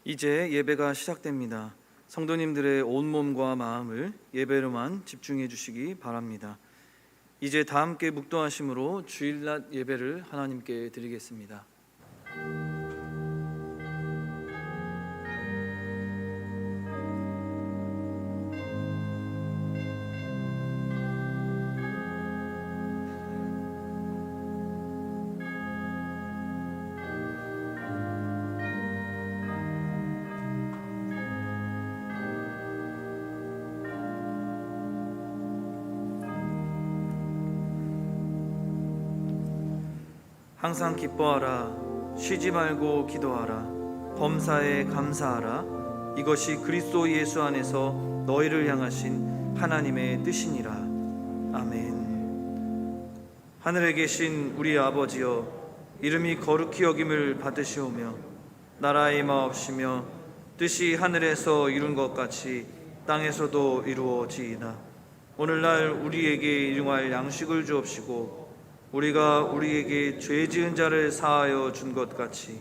이제 예배가 시작됩니다. 성도님들의 온몸과 마음을 예배로만 집중해 주시기 바랍니다. 이제 다 함께 묵도하심으로 주일낮 예배를 하나님께 드리겠습니다. 항상 기뻐하라. 쉬지 말고 기도하라. 범사에 감사하라. 이것이 그리스도 예수 안에서 너희를 향하신 하나님의 뜻이니라. 아멘. 하늘에 계신 우리 아버지여, 이름이 거룩히 여김을 받으시오며 나라가 임하옵시며 뜻이 하늘에서 이룬 것 같이 땅에서도 이루어지이다. 오늘날 우리에게 일용할 양식을 주옵시고 우리가 우리에게 죄 지은 자를 사하여 준 것 같이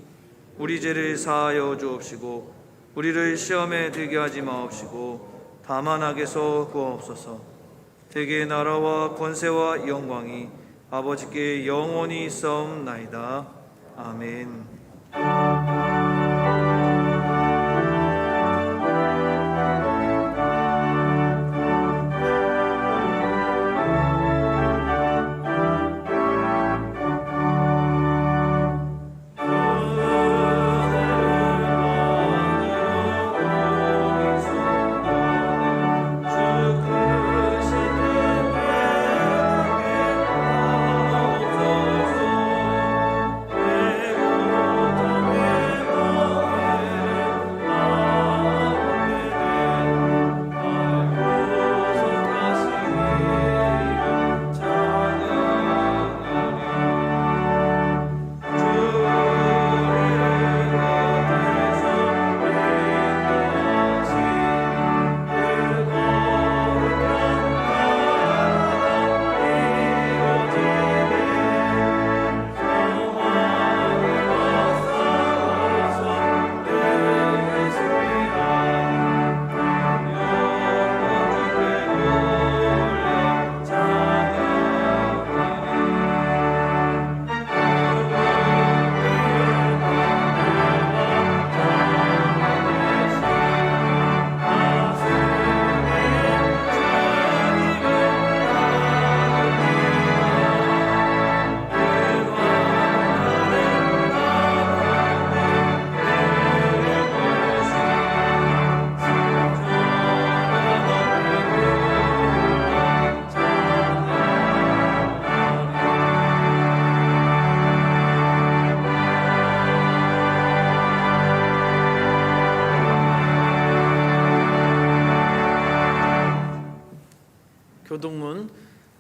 우리 죄를 사하여 주옵시고 우리를 시험에 들게 하지 마옵시고 다만 악에서 구하옵소서. 대개 나라와 권세와 영광이 아버지께 영원히 있사옵나이다. 아멘. 교동문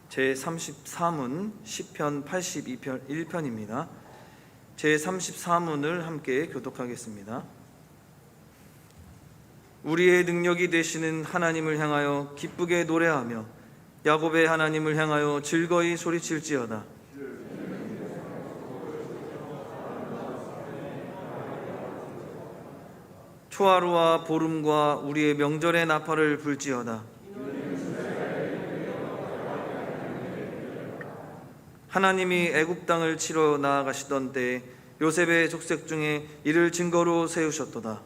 제33문 시편 82편 1편입니다. 제33문을 함께 교독하겠습니다. 우리의 능력이 되시는 하나님을 향하여 기쁘게 노래하며 야곱의 하나님을 향하여 즐거이 소리칠지어다. 초하루와 보름과 우리의 명절의 나팔을 불지어다. 하나님이 애굽 땅을 치러 나아가시던 때에 요셉의 족속 중에 이를 증거로 세우셨도다.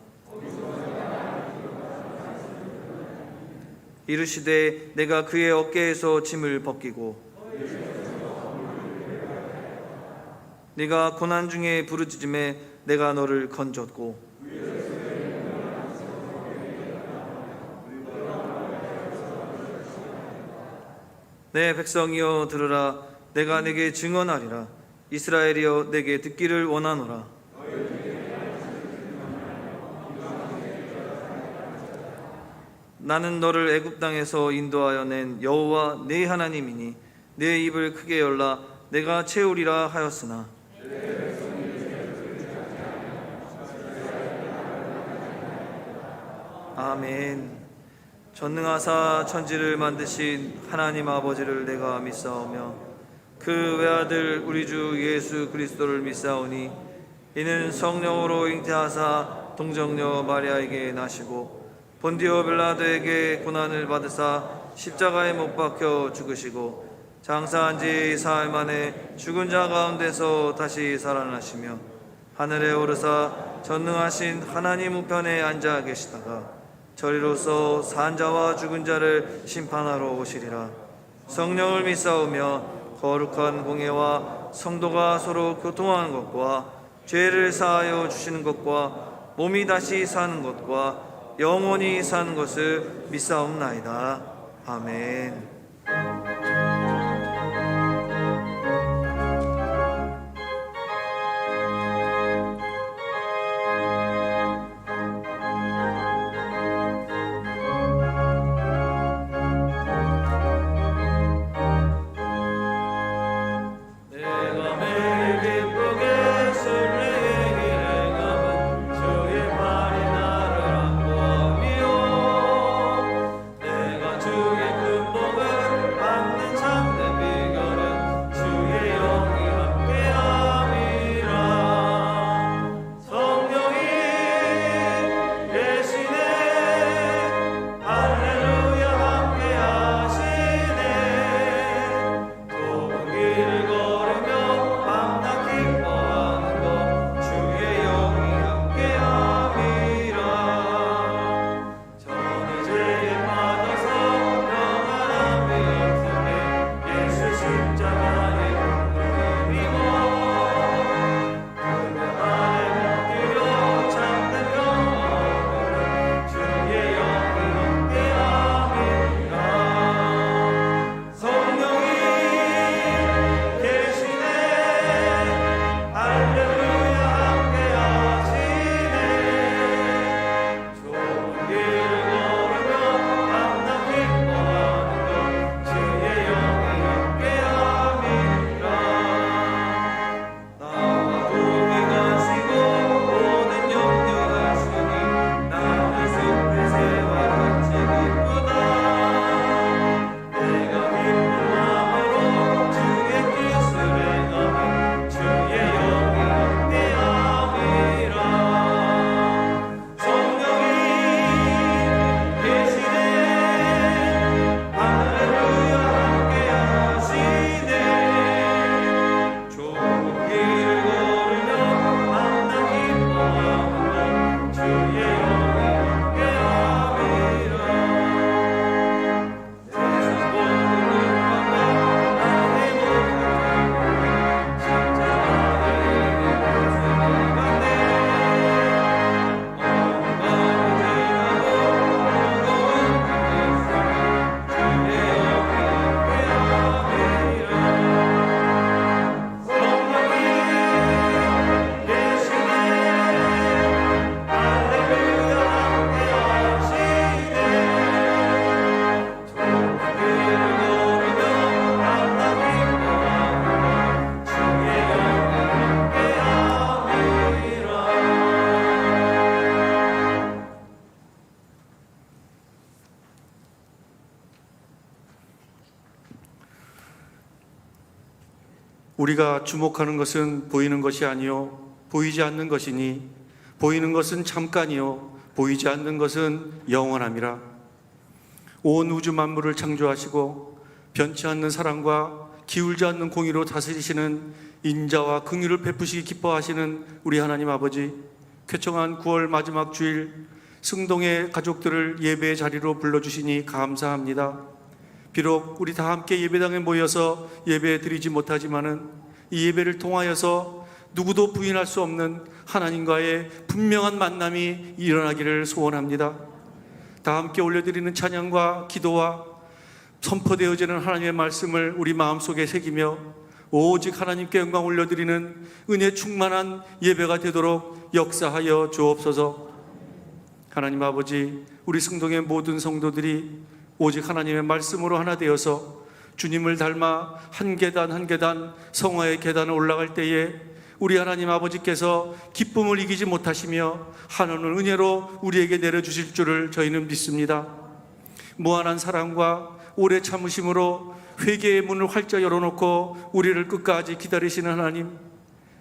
이르시되 내가 그의 어깨에서 짐을 벗기고 네가 고난 중에 부르짖음에 내가 너를 건졌고 내 백성이여 들으라. 내가 내게 증언하리라. 이스라엘이여 내게 듣기를 원하노라. 나는 너를 애굽 땅에서 인도하여 낸 여호와 네 하나님이니 내 입을 크게 열라. 내가 채우리라 하였으나 아멘. 전능하사 천지를 만드신 하나님 아버지를 내가 믿사오며 그 외아들 우리 주 예수 그리스도를 믿사오니 이는 성령으로 잉태하사 동정녀 마리아에게 나시고 본디오 빌라도에게 고난을 받으사 십자가에 못 박혀 죽으시고 장사한 지 사흘 만에 죽은 자 가운데서 다시 살아나시며 하늘에 오르사 전능하신 하나님 우편에 앉아 계시다가 저리로서 산 자와 죽은 자를 심판하러 오시리라. 성령을 믿사오며 거룩한 공예와 성도가 서로 교통하는 것과 죄를 사하여 주시는 것과 몸이 다시 사는 것과 영원히 사는 것을 믿사옵나이다. 아멘. 우리가 주목하는 것은 보이는 것이 아니요 보이지 않는 것이니 보이는 것은 잠깐이요 보이지 않는 것은 영원함이라. 온 우주 만물을 창조하시고 변치 않는 사랑과 기울지 않는 공의로 다스리시는 인자와 긍휼을 베푸시기 기뻐하시는 우리 하나님 아버지, 쾌청한 9월 마지막 주일 승동의 가족들을 예배의 자리로 불러주시니 감사합니다. 비록 우리 다 함께 예배당에 모여서 예배 드리지 못하지만은 이 예배를 통하여서 누구도 부인할 수 없는 하나님과의 분명한 만남이 일어나기를 소원합니다. 다 함께 올려드리는 찬양과 기도와 선포되어지는 하나님의 말씀을 우리 마음속에 새기며 오직 하나님께 영광 올려드리는 은혜 충만한 예배가 되도록 역사하여 주옵소서. 하나님 아버지, 우리 승동의 모든 성도들이 오직 하나님의 말씀으로 하나 되어서 주님을 닮아 한 계단 한 계단 성화의 계단을 올라갈 때에 우리 하나님 아버지께서 기쁨을 이기지 못하시며 한없는 은혜로 우리에게 내려주실 줄을 저희는 믿습니다. 무한한 사랑과 오래 참으심으로 회개의 문을 활짝 열어놓고 우리를 끝까지 기다리시는 하나님,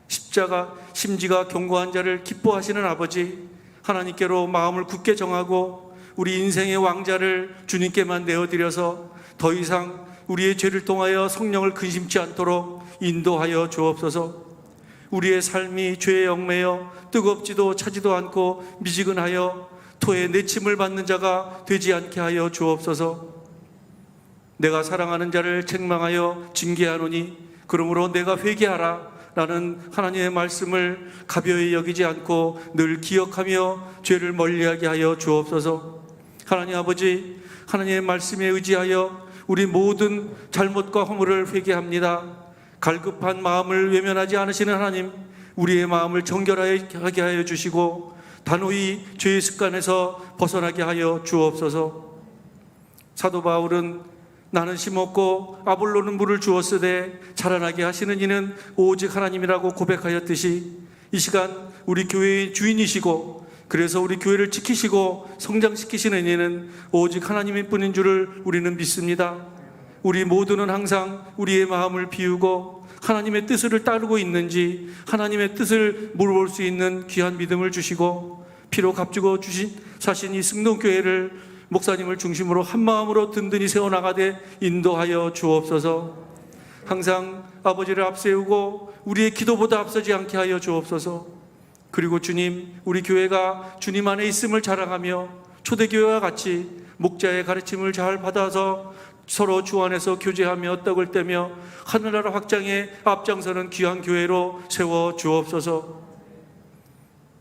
십자가 심지가 견고한 자를 기뻐하시는 아버지, 하나님께로 마음을 굳게 정하고 우리 인생의 왕자를 주님께만 내어드려서 더 이상 우리의 죄를 통하여 성령을 근심치 않도록 인도하여 주옵소서. 우리의 삶이 죄에 얽매여 뜨겁지도 차지도 않고 미지근하여 토의 내침을 받는 자가 되지 않게 하여 주옵소서. 내가 사랑하는 자를 책망하여 징계하노니 그러므로 내가 회개하라 라는 하나님의 말씀을 가벼이 여기지 않고 늘 기억하며 죄를 멀리하게 하여 주옵소서. 하나님 아버지, 하나님의 말씀에 의지하여 우리 모든 잘못과 허물을 회개합니다. 갈급한 마음을 외면하지 않으시는 하나님, 우리의 마음을 정결하게 하여 주시고 단호히 죄의 습관에서 벗어나게 하여 주옵소서. 사도 바울은 나는 심었고 아볼로는 물을 주었으되 자라나게 하시는 이는 오직 하나님이라고 고백하였듯이 이 시간 우리 교회의 주인이시고 그래서 우리 교회를 지키시고 성장시키시는 이는 오직 하나님일 뿐인 줄을 우리는 믿습니다. 우리 모두는 항상 우리의 마음을 비우고 하나님의 뜻을 따르고 있는지 하나님의 뜻을 물어볼 수 있는 귀한 믿음을 주시고 피로 값주고 주신 사신 이 승동교회를 목사님을 중심으로 한마음으로 든든히 세워나가되 인도하여 주옵소서. 항상 아버지를 앞세우고 우리의 기도보다 앞서지 않게 하여 주옵소서. 그리고 주님, 우리 교회가 주님 안에 있음을 자랑하며 초대교회와 같이 목자의 가르침을 잘 받아서 서로 주 안에서 교제하며 떡을 떼며 하늘나라 확장에 앞장서는 귀한 교회로 세워 주옵소서.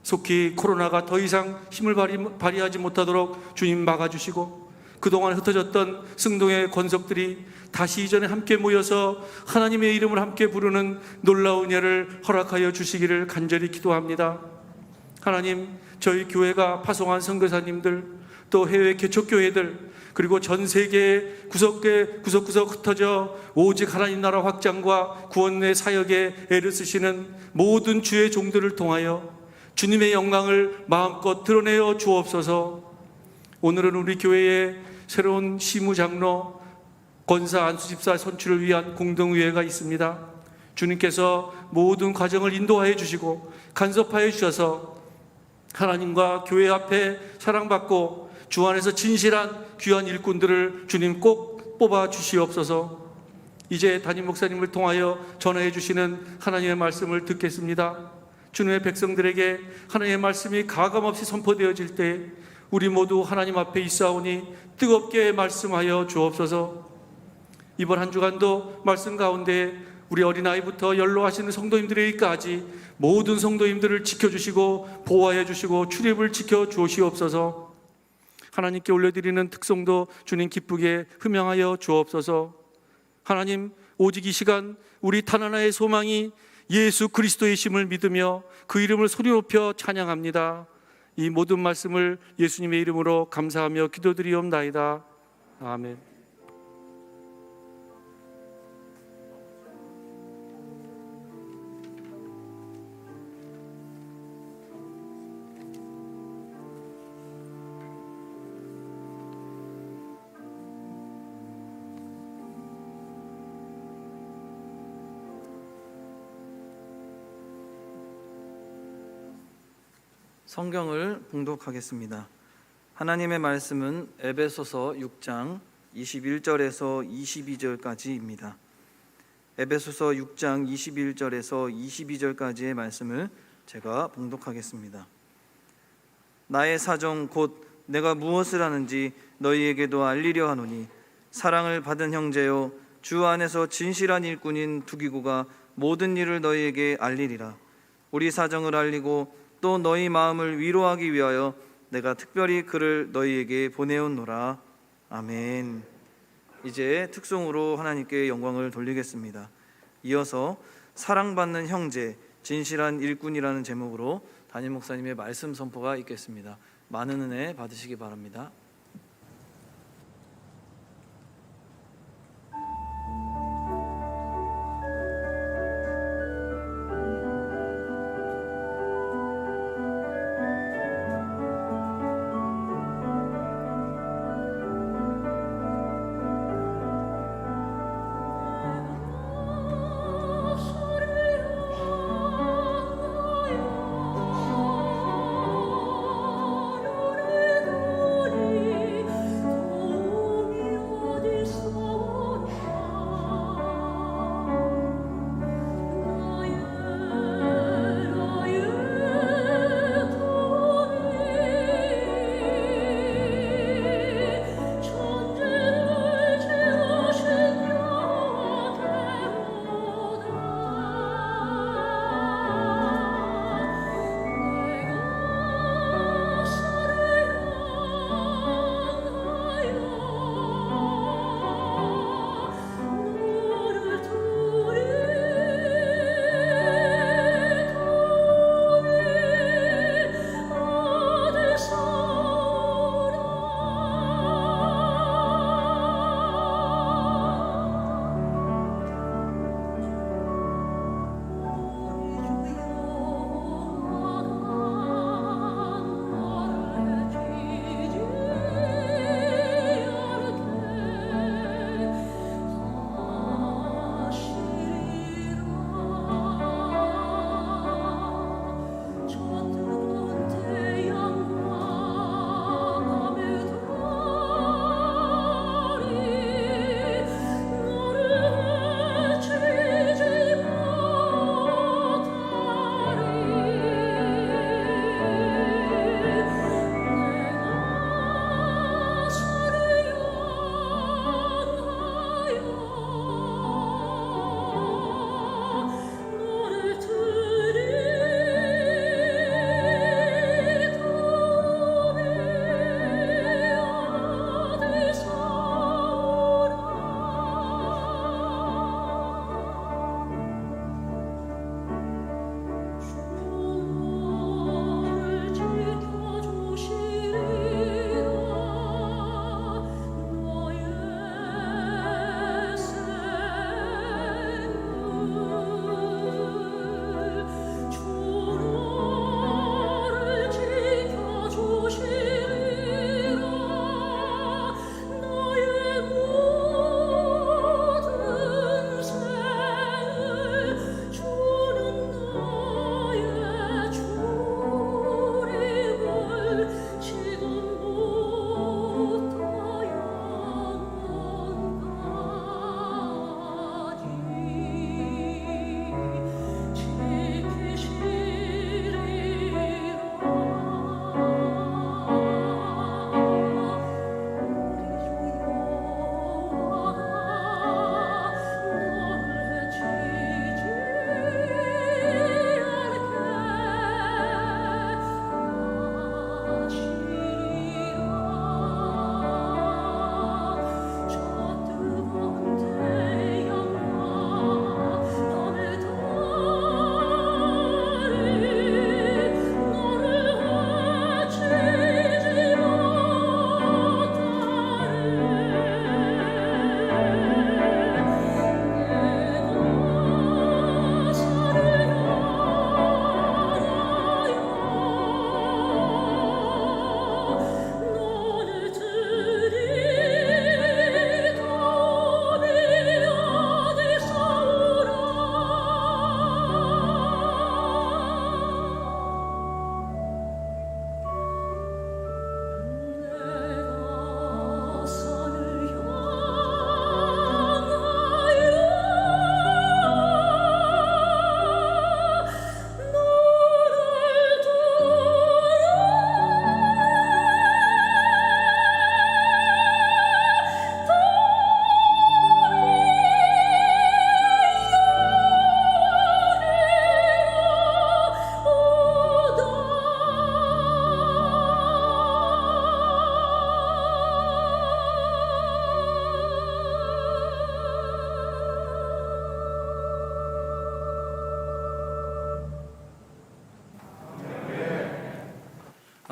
속히 코로나가 더 이상 힘을 발휘하지 못하도록 주님 막아주시고 그동안 흩어졌던 승동의 권속들이 다시 이전에 함께 모여서 하나님의 이름을 함께 부르는 놀라운 예를 허락하여 주시기를 간절히 기도합니다. 하나님, 저희 교회가 파송한 선교사님들 또 해외 개척교회들 그리고 전 세계의 구석구석 흩어져 오직 하나님 나라 확장과 구원의 사역에 애를 쓰시는 모든 주의 종들을 통하여 주님의 영광을 마음껏 드러내어 주옵소서. 오늘은 우리 교회에 새로운 시무장로 권사 안수집사 선출을 위한 공동의회가 있습니다. 주님께서 모든 과정을 인도하여 주시고 간섭하여 주셔서 하나님과 교회 앞에 사랑받고 주 안에서 진실한 귀한 일꾼들을 주님 꼭 뽑아 주시옵소서. 이제 담임 목사님을 통하여 전하여 주시는 하나님의 말씀을 듣겠습니다. 주님의 백성들에게 하나님의 말씀이 가감없이 선포되어질 때 우리 모두 하나님 앞에 있사오니 뜨겁게 말씀하여 주옵소서. 이번 한 주간도 말씀 가운데 우리 어린아이부터 연로하시는 성도님들에게까지 모든 성도님들을 지켜주시고 보호하여 주시고 출입을 지켜 주시옵소서. 하나님께 올려드리는 특송도 주님 기쁘게 흠양하여 주옵소서. 하나님, 오직 이 시간 우리 단 하나의 소망이 예수 그리스도의 심을 믿으며 그 이름을 소리 높여 찬양합니다. 이 모든 말씀을 예수님의 이름으로 감사하며 기도드리옵나이다. 아멘. 성경을 봉독하겠습니다. 하나님의 말씀은 에베소서 6장 21절에서 22절까지입니다. 에베소서 6장 21절에서 22절까지의 말씀을 제가 봉독하겠습니다. 나의 사정 곧 내가 무엇을 하는지 너희에게도 알리려 하노니 사랑을 받은 형제여 주 안에서 진실한 일꾼인 두기고가 모든 일을 너희에게 알리리라. 우리 사정을 알리고 또 너희 마음을 위로하기 위하여 내가 특별히 그를 너희에게 보내었노라. 아멘. 이제 특송으로 하나님께 영광을 돌리겠습니다. 이어서 사랑받는 형제, 진실한 일꾼이라는 제목으로 담임 목사님의 말씀 선포가 있겠습니다. 많은 은혜 받으시기 바랍니다.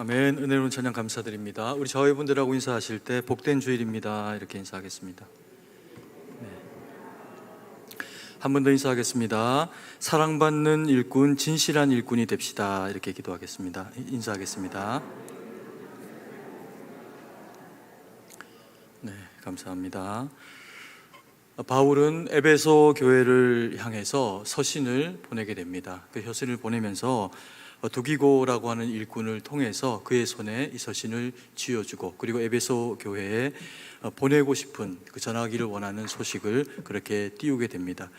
아멘. 은혜로운 찬양 감사드립니다. 우리 자회분들하고 인사하실 때 복된 주일입니다 이렇게 인사하겠습니다. 한 번 더 인사하겠습니다. 사랑받는 일꾼, 진실한 일꾼이 됩시다 이렇게 기도하겠습니다. 인사하겠습니다. 네, 감사합니다. 바울은 에베소 교회를 향해서 서신을 보내게 됩니다. 그 서신을 보내면서 두기고라고 하는 일꾼을 통해서 그의 손에 이 서신을 쥐어주고, 그리고 에베소 교회에 보내고 싶은, 그 전하기를 원하는 소식을 그렇게 띄우게 됩니다.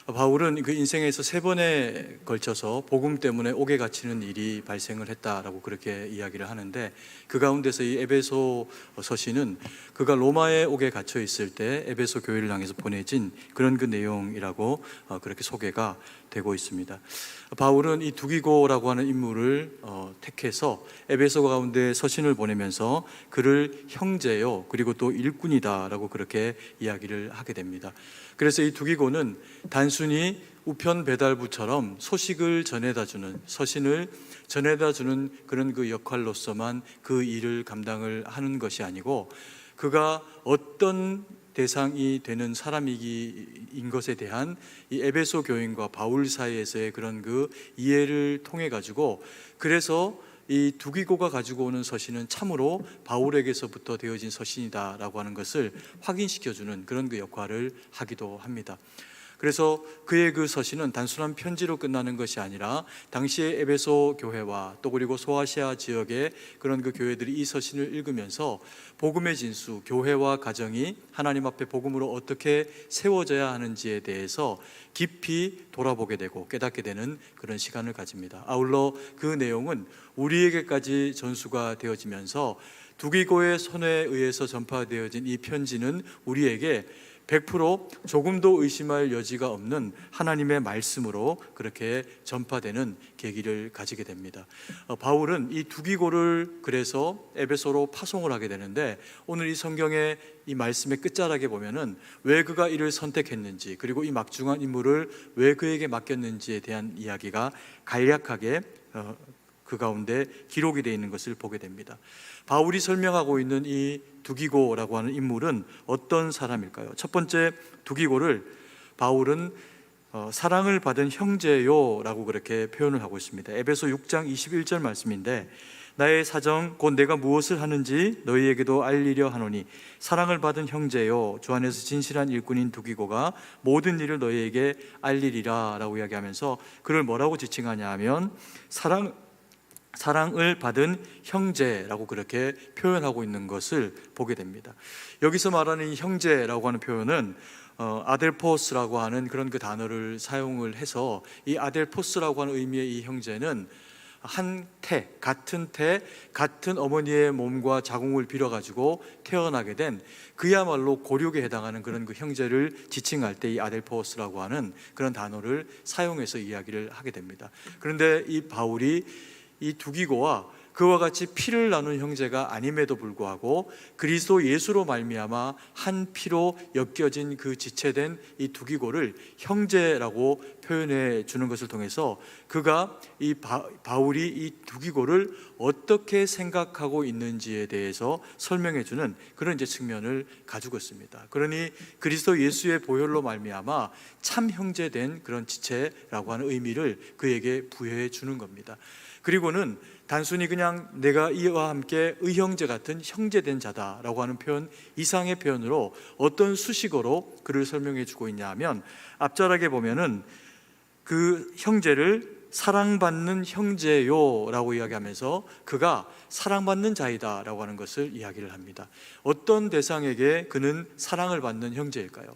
바울은 그 인생에서 3번에 걸쳐서 복음 때문에 옥에 갇히는 일이 발생을 했다라고 그렇게 이야기를 하는데, 그 가운데서 이 에베소 서신은 그가 로마의 옥에 갇혀 있을 때 에베소 교회를 향해서 보내진 그런 그 내용이라고 그렇게 소개가 되고 있습니다. 바울은 이 두기고라고 하는 인물을 택해서 에베소 가운데 서신을 보내면서 그를 형제요 그리고 또 일꾼이다라고 그렇게 이야기를 하게 됩니다. 그래서 이 두기고는 단순히 우편 배달부처럼 소식을 전해다주는, 서신을 전해다주는 그런 그 역할로서만 그 일을 감당을 하는 것이 아니고, 그가 어떤 대상이 되는 사람인 것에 대한 이 에베소 교인과 바울 사이에서의 그런 그 이해를 통해 가지고, 그래서 이 두기고가 가지고 오는 서신은 참으로 바울에게서부터 되어진 서신이다라고 하는 것을 확인시켜주는 그런 그 역할을 하기도 합니다. 그래서 그의 그 서신은 단순한 편지로 끝나는 것이 아니라 당시의 에베소 교회와 또 그리고 소아시아 지역의 그런 그 교회들이 이 서신을 읽으면서 복음의 진수, 교회와 가정이 하나님 앞에 복음으로 어떻게 세워져야 하는지에 대해서 깊이 돌아보게 되고 깨닫게 되는 그런 시간을 가집니다. 아울러 그 내용은 우리에게까지 전수가 되어지면서 두기고의 손에 의해서 전파되어진 이 편지는 우리에게 100% 조금도 의심할 여지가 없는 하나님의 말씀으로 그렇게 전파되는 계기를 가지게 됩니다. 바울은 이 두기고를 그래서 에베소로 파송을 하게 되는데, 오늘 이 성경의 이 말씀의 끝자락에 보면은 왜 그가 이를 선택했는지, 그리고 이 막중한 임무를 왜 그에게 맡겼는지에 대한 이야기가 간략하게 그 가운데 기록이 되어 있는 것을 보게 됩니다. 바울이 설명하고 있는 이 두기고라고 하는 인물은 어떤 사람일까요? 첫 번째, 두기고를 바울은 사랑을 받은 형제요라고 그렇게 표현을 하고 있습니다. 에베소 6장 21절 말씀인데, 나의 사정 곧 내가 무엇을 하는지 너희에게도 알리려 하노니 사랑을 받은 형제요 주 안에서 진실한 일꾼인 두기고가 모든 일을 너희에게 알리리라 라고 이야기하면서 그를 뭐라고 지칭하냐 하면 사랑을 받은 형제라고 그렇게 표현하고 있는 것을 보게 됩니다. 여기서 말하는 이 형제라고 하는 표현은 아델포스라고 하는 그런 그 단어를 사용을 해서, 이 아델포스라고 하는 의미의 이 형제는 한 같은 어머니의 몸과 자궁을 빌어가지고 태어나게 된 그야말로 고륙에 해당하는 그런 그 형제를 지칭할 때 이 아델포스라고 하는 그런 단어를 사용해서 이야기를 하게 됩니다. 그런데 이 바울이 이 두기고와 그와 같이 피를 나눈 형제가 아님에도 불구하고 그리스도 예수로 말미암아 한 피로 엮여진 그 지체된 이 두기고를 형제라고 표현해 주는 것을 통해서 그가 이 바울이 이 두기고를 어떻게 생각하고 있는지에 대해서 설명해 주는 그런 이제 측면을 가지고 있습니다. 그러니 그리스도 예수의 보혈로 말미암아 참 형제된 그런 지체라고 하는 의미를 그에게 부여해 주는 겁니다. 그리고는 단순히 그냥 내가 이와 함께 의형제 같은 형제된 자다라고 하는 표현 이상의 표현으로 어떤 수식어로 그를 설명해 주고 있냐 하면, 앞절하게 보면은 그 형제를 사랑받는 형제요라고 이야기하면서 그가 사랑받는 자이다라고 하는 것을 이야기를 합니다. 어떤 대상에게 그는 사랑을 받는 형제일까요?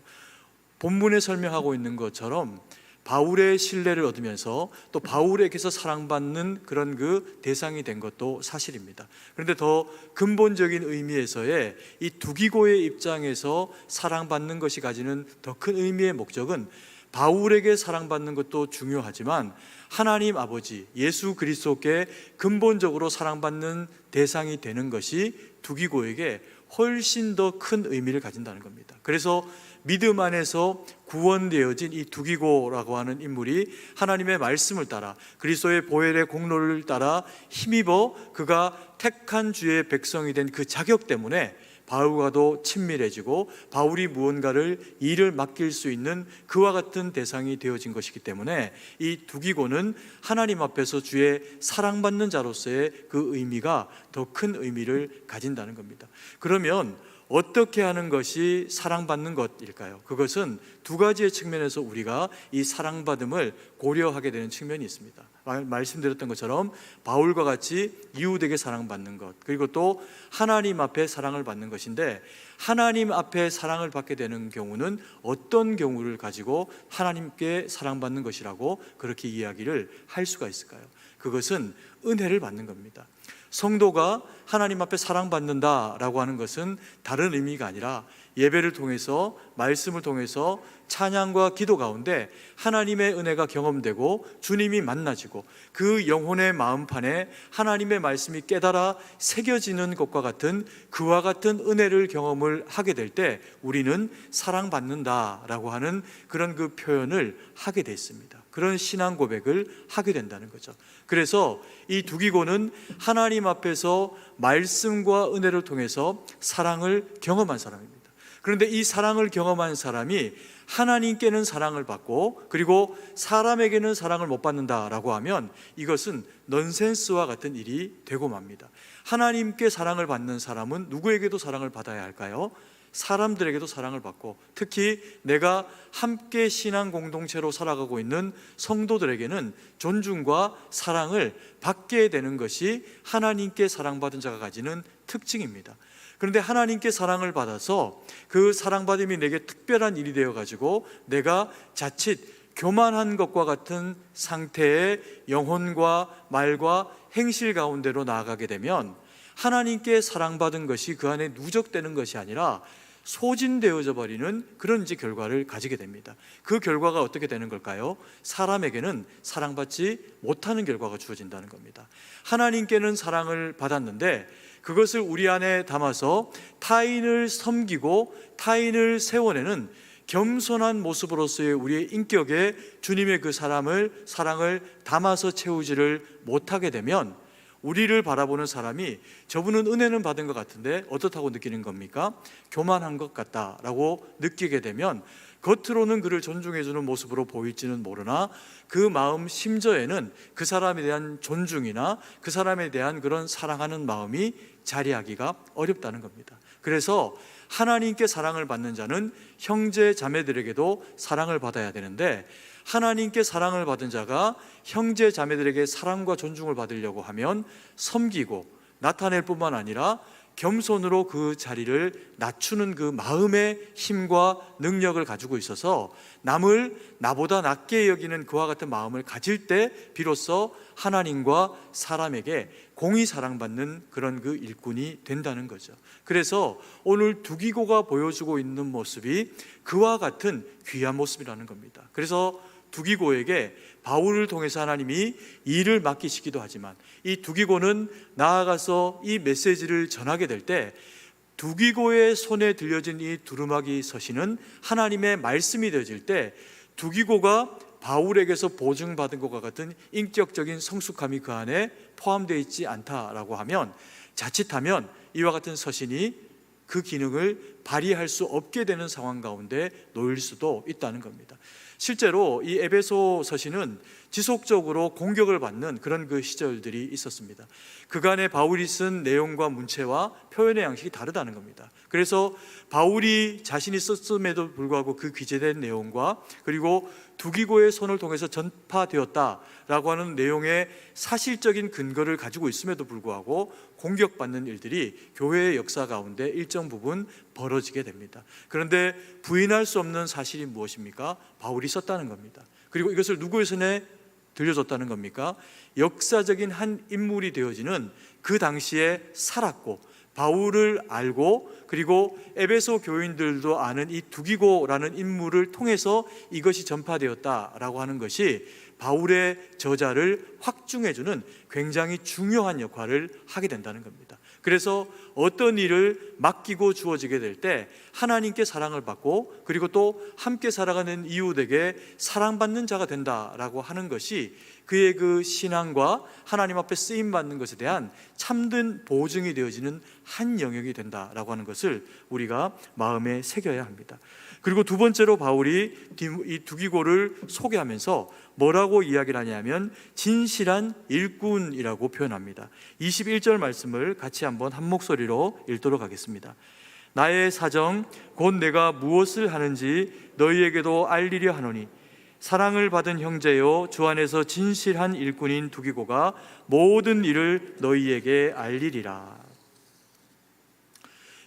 본문에 설명하고 있는 것처럼 바울의 신뢰를 얻으면서 또 바울에게서 사랑받는 그런 그 대상이 된 것도 사실입니다. 그런데 더 근본적인 의미에서의 이 두기고의 입장에서 사랑받는 것이 가지는 더 큰 의미의 목적은 바울에게 사랑받는 것도 중요하지만 하나님 아버지 예수 그리스도께 근본적으로 사랑받는 대상이 되는 것이 두기고에게 훨씬 더 큰 의미를 가진다는 겁니다. 그래서 믿음 안에서 구원되어진 이 두기고라고 하는 인물이 하나님의 말씀을 따라 그리스도의 보혈의 공로를 따라 힘입어 그가 택한 주의 백성이 된 그 자격 때문에 바울과도 친밀해지고 바울이 무언가를 일을 맡길 수 있는 그와 같은 대상이 되어진 것이기 때문에 이 두기고는 하나님 앞에서 주의 사랑받는 자로서의 그 의미가 더 큰 의미를 가진다는 겁니다. 그러면 어떻게 하는 것이 사랑받는 것일까요? 그것은 두 가지의 측면에서 우리가 이 사랑받음을 고려하게 되는 측면이 있습니다. 말씀드렸던 것처럼 바울과 같이 이웃에게 사랑받는 것, 그리고 또 하나님 앞에 사랑을 받는 것인데, 하나님 앞에 사랑을 받게 되는 경우는 어떤 경우를 가지고 하나님께 사랑받는 것이라고 그렇게 이야기를 할 수가 있을까요? 그것은 은혜를 받는 겁니다. 성도가 하나님 앞에 사랑받는다라고 하는 것은 다른 의미가 아니라 예배를 통해서, 말씀을 통해서, 찬양과 기도 가운데 하나님의 은혜가 경험되고 주님이 만나지고 그 영혼의 마음판에 하나님의 말씀이 깨달아 새겨지는 것과 같은 그와 같은 은혜를 경험을 하게 될 때 우리는 사랑받는다라고 하는 그런 그 표현을 하게 됐습니다. 그런 신앙 고백을 하게 된다는 거죠. 그래서 이 두기고는 하나님 앞에서 말씀과 은혜를 통해서 사랑을 경험한 사람입니다. 그런데 이 사랑을 경험한 사람이 하나님께는 사랑을 받고 그리고 사람에게는 사랑을 못 받는다라고 하면 이것은 넌센스와 같은 일이 되고 맙니다. 하나님께 사랑을 받는 사람은 누구에게도 사랑을 받아야 할까요? 사람들에게도 사랑을 받고, 특히 내가 함께 신앙 공동체로 살아가고 있는 성도들에게는 존중과 사랑을 받게 되는 것이 하나님께 사랑받은 자가 가지는 특징입니다. 그런데 하나님께 사랑을 받아서 그 사랑받음이 내게 특별한 일이 되어가지고 내가 자칫 교만한 것과 같은 상태의 영혼과 말과 행실 가운데로 나아가게 되면 하나님께 사랑받은 것이 그 안에 누적되는 것이 아니라 소진되어져 버리는 그런 이제 결과를 가지게 됩니다. 그 결과가 어떻게 되는 걸까요? 사람에게는 사랑받지 못하는 결과가 주어진다는 겁니다. 하나님께는 사랑을 받았는데 그것을 우리 안에 담아서 타인을 섬기고 타인을 세워내는 겸손한 모습으로서의 우리의 인격에 주님의 그 사랑을 담아서 채우지를 못하게 되면 우리를 바라보는 사람이 저분은 은혜는 받은 것 같은데 어떻다고 느끼는 겁니까? 교만한 것 같다라고 느끼게 되면 겉으로는 그를 존중해주는 모습으로 보일지는 모르나 그 마음 심저에는 그 사람에 대한 존중이나 그 사람에 대한 그런 사랑하는 마음이 자리하기가 어렵다는 겁니다. 그래서 하나님께 사랑을 받는 자는 형제 자매들에게도 사랑을 받아야 되는데, 하나님께 사랑을 받은 자가 형제 자매들에게 사랑과 존중을 받으려고 하면 섬기고 나타낼 뿐만 아니라 겸손으로 그 자리를 낮추는 그 마음의 힘과 능력을 가지고 있어서 남을 나보다 낮게 여기는 그와 같은 마음을 가질 때 비로소 하나님과 사람에게 공히 사랑받는 그런 그 일꾼이 된다는 거죠. 그래서 오늘 두기고가 보여주고 있는 모습이 그와 같은 귀한 모습이라는 겁니다. 그래서 두기고에게 바울을 통해서 하나님이 일을 맡기시기도 하지만 이 두기고는 나아가서 이 메시지를 전하게 될 때 두기고의 손에 들려진 이 두루마기 서신은 하나님의 말씀이 되어질 때 두기고가 바울에게서 보증받은 것과 같은 인격적인 성숙함이 그 안에 포함되어 있지 않다라고 하면 자칫하면 이와 같은 서신이 그 기능을 발휘할 수 없게 되는 상황 가운데 놓일 수도 있다는 겁니다. 실제로 이 에베소 서신은 지속적으로 공격을 받는 그런 그 시절들이 있었습니다. 그간의 바울이 쓴 내용과 문체와 표현의 양식이 다르다는 겁니다. 그래서 바울이 자신이 썼음에도 불구하고 그 기재된 내용과 그리고 두기고의 손을 통해서 전파되었다라고 하는 내용의 사실적인 근거를 가지고 있음에도 불구하고 공격받는 일들이 교회의 역사 가운데 일정 부분 벌어지게 됩니다. 그런데 부인할 수 없는 사실이 무엇입니까? 바울이 썼다는 겁니다. 그리고 이것을 누구의 손에 들려줬다는 겁니까? 역사적인 한 인물이 되어지는 그 당시에 살았고 바울을 알고 그리고 에베소 교인들도 아는 이 두기고라는 인물을 통해서 이것이 전파되었다라고 하는 것이 바울의 저자를 확증해주는 굉장히 중요한 역할을 하게 된다는 겁니다. 그래서 어떤 일을 맡기고 주어지게 될 때 하나님께 사랑을 받고 그리고 또 함께 살아가는 이웃에게 사랑받는 자가 된다라고 하는 것이 그의 그 신앙과 하나님 앞에 쓰임받는 것에 대한 참된 보증이 되어지는 한 영역이 된다라고 하는 것을 우리가 마음에 새겨야 합니다. 그리고 두 번째로 바울이 이 두기고를 소개하면서 뭐라고 이야기를 하냐면 진실한 일꾼이라고 표현합니다. 21절 말씀을 같이 한번 한 목소리로 읽도록 하겠습니다. 나의 사정 곧 내가 무엇을 하는지 너희에게도 알리려 하노니 사랑을 받은 형제요 주 안에서 진실한 일꾼인 두기고가 모든 일을 너희에게 알리리라.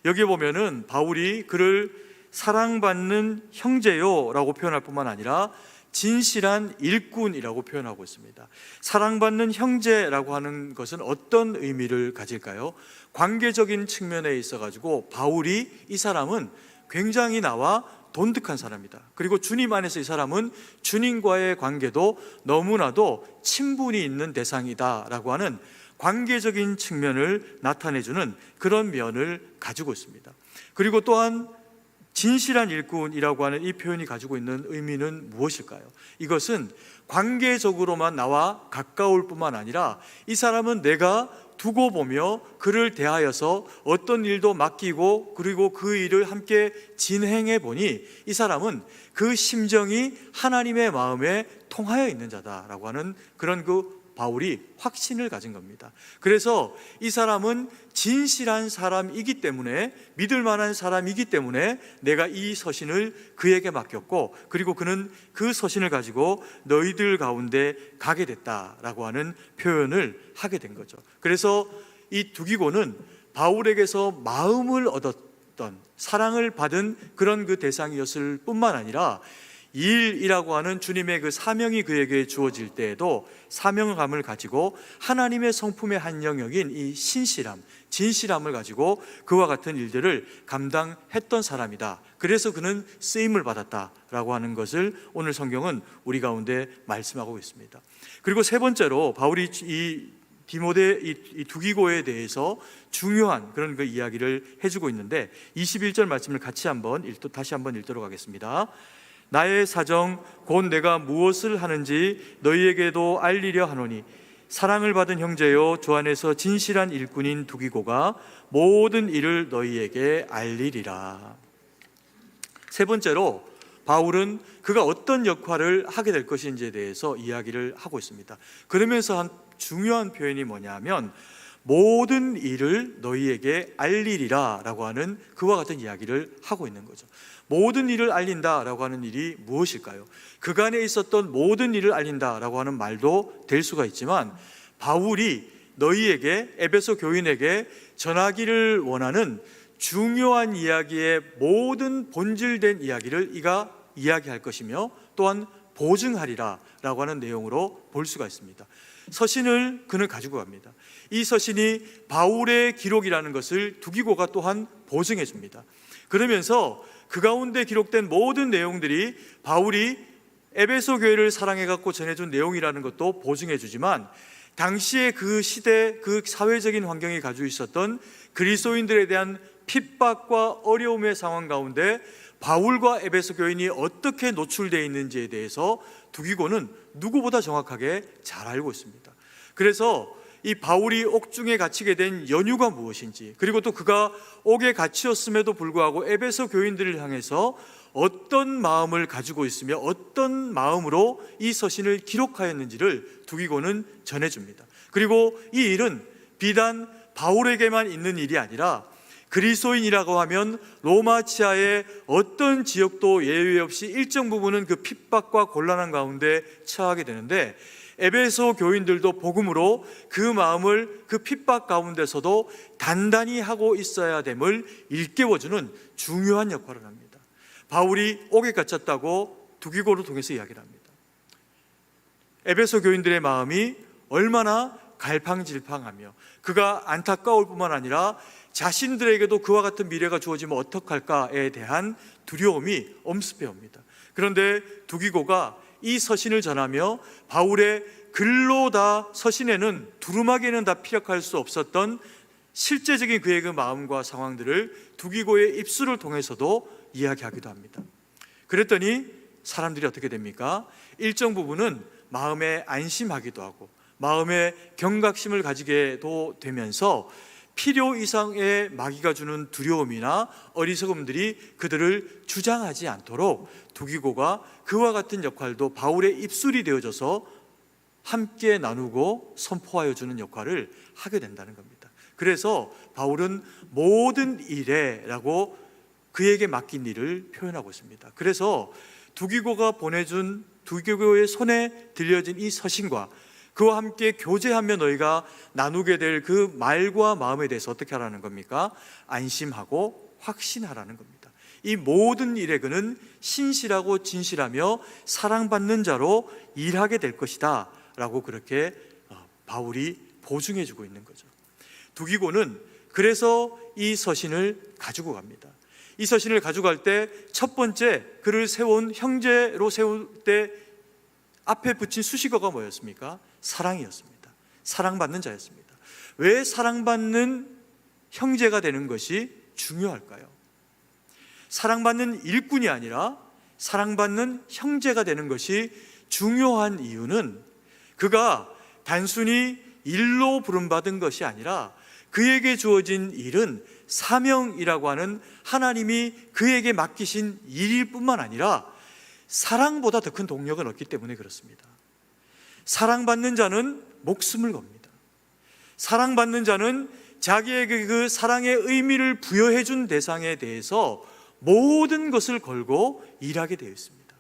여기 보면은 바울이 그를 사랑받는 형제요 라고 표현할 뿐만 아니라 진실한 일꾼이라고 표현하고 있습니다. 사랑받는 형제라고 하는 것은 어떤 의미를 가질까요? 관계적인 측면에 있어 가지고 바울이 이 사람은 굉장히 나와 돈득한 사람이다. 그리고 주님 안에서 이 사람은 주님과의 관계도 너무나도 친분이 있는 대상이다 라고 하는 관계적인 측면을 나타내주는 그런 면을 가지고 있습니다. 그리고 또한 진실한 일꾼이라고 하는 이 표현이 가지고 있는 의미는 무엇일까요? 이것은 관계적으로만 나와 가까울 뿐만 아니라 이 사람은 내가 두고 보며 그를 대하여서 어떤 일도 맡기고 그리고 그 일을 함께 진행해 보니 이 사람은 그 심정이 하나님의 마음에 통하여 있는 자다라고 하는 그런 그 바울이 확신을 가진 겁니다. 그래서 이 사람은 진실한 사람이기 때문에 믿을 만한 사람이기 때문에 내가 이 서신을 그에게 맡겼고 그리고 그는 그 서신을 가지고 너희들 가운데 가게 됐다라고 하는 표현을 하게 된 거죠. 그래서 이 두기고는 바울에게서 마음을 얻었던 사랑을 받은 그런 그 대상이었을 뿐만 아니라 일이라고 하는 주님의 그 사명이 그에게 주어질 때에도 사명감을 가지고 하나님의 성품의 한 영역인 이 신실함, 진실함을 가지고 그와 같은 일들을 감당했던 사람이다. 그래서 그는 쓰임을 받았다라고 하는 것을 오늘 성경은 우리 가운데 말씀하고 있습니다. 그리고 세 번째로 바울이 이 디모데 이 두기고에 대해서 중요한 그런 그 이야기를 해주고 있는데 21절 말씀을 다시 한번 읽도록 하겠습니다. 나의 사정 곧 내가 무엇을 하는지 너희에게도 알리려 하노니 사랑을 받은 형제요 주 안에서 진실한 일꾼인 두기고가 모든 일을 너희에게 알리리라. 세 번째로 바울은 그가 어떤 역할을 하게 될 것인지에 대해서 이야기를 하고 있습니다. 그러면서 한 중요한 표현이 뭐냐면 모든 일을 너희에게 알리리라 라고 하는 그와 같은 이야기를 하고 있는 거죠. 모든 일을 알린다라고 하는 일이 무엇일까요? 그간에 있었던 모든 일을 알린다라고 하는 말도 될 수가 있지만 바울이 너희에게 에베소 교인에게 전하기를 원하는 중요한 이야기의 모든 본질된 이야기를 이가 이야기할 것이며 또한 보증하리라 라고 하는 내용으로 볼 수가 있습니다. 서신을 그는 가지고 갑니다. 이 서신이 바울의 기록이라는 것을 두기고가 또한 보증해 줍니다. 그러면서 그 가운데 기록된 모든 내용들이 바울이 에베소 교회를 사랑해 갖고 전해준 내용이라는 것도 보증해 주지만 당시에 그 시대 그 사회적인 환경이 가지고 있었던 그리스도인들에 대한 핍박과 어려움의 상황 가운데 바울과 에베소 교인이 어떻게 노출되어 있는지에 대해서 두기고는 누구보다 정확하게 잘 알고 있습니다. 그래서 이 바울이 옥중에 갇히게 된 연유가 무엇인지 그리고 또 그가 옥에 갇히었음에도 불구하고 에베소 교인들을 향해서 어떤 마음을 가지고 있으며 어떤 마음으로 이 서신을 기록하였는지를 두기고는 전해줍니다. 그리고 이 일은 비단 바울에게만 있는 일이 아니라 그리스도인이라고 하면 로마 치하의 어떤 지역도 예외 없이 일정 부분은 그 핍박과 곤란한 가운데 처하게 되는데 에베소 교인들도 복음으로 그 마음을 그 핍박 가운데서도 단단히 하고 있어야 됨을 일깨워주는 중요한 역할을 합니다. 바울이 옥에 갇혔다고 두기고를 통해서 이야기를 합니다. 에베소 교인들의 마음이 얼마나 갈팡질팡하며 그가 안타까울 뿐만 아니라 자신들에게도 그와 같은 미래가 주어지면 어떡할까에 대한 두려움이 엄습해 옵니다. 그런데 두기고가 이 서신을 전하며 바울의 글로 다 서신에는 두루마기에는 다 피력할 수 없었던 실제적인 그의 그 마음과 상황들을 두기고의 입술을 통해서도 이야기하기도 합니다. 그랬더니 사람들이 어떻게 됩니까? 일정 부분은 마음에 안심하기도 하고 마음에 경각심을 가지게도 되면서 필요 이상의 마귀가 주는 두려움이나 어리석음들이 그들을 주장하지 않도록 두기고가 그와 같은 역할도 바울의 입술이 되어져서 함께 나누고 선포하여 주는 역할을 하게 된다는 겁니다. 그래서 바울은 모든 일에라고 그에게 맡긴 일을 표현하고 있습니다. 그래서 두기고가 보내준 두기고의 손에 들려진 이 서신과 그와 함께 교제하며 너희가 나누게 될 그 말과 마음에 대해서 어떻게 하라는 겁니까? 안심하고 확신하라는 겁니다. 이 모든 일에 그는 신실하고 진실하며 사랑받는 자로 일하게 될 것이다 라고 그렇게 바울이 보증해 주고 있는 거죠. 두기고는 그래서 이 서신을 가지고 갑니다. 이 서신을 가져갈 때 첫 번째 그를 세운 형제로 세울 때 앞에 붙인 수식어가 뭐였습니까? 사랑이었습니다. 사랑받는 자였습니다. 왜 사랑받는 형제가 되는 것이 중요할까요? 사랑받는 일꾼이 아니라 사랑받는 형제가 되는 것이 중요한 이유는 그가 단순히 일로 부름받은 것이 아니라 그에게 주어진 일은 사명이라고 하는 하나님이 그에게 맡기신 일일 뿐만 아니라 사랑보다 더 큰 동력은 없기 때문에 그렇습니다. 사랑받는 자는 목숨을 겁니다. 사랑받는 자는 자기에게 그 사랑의 의미를 부여해 준 대상에 대해서 모든 것을 걸고 일하게 되어 있습니다.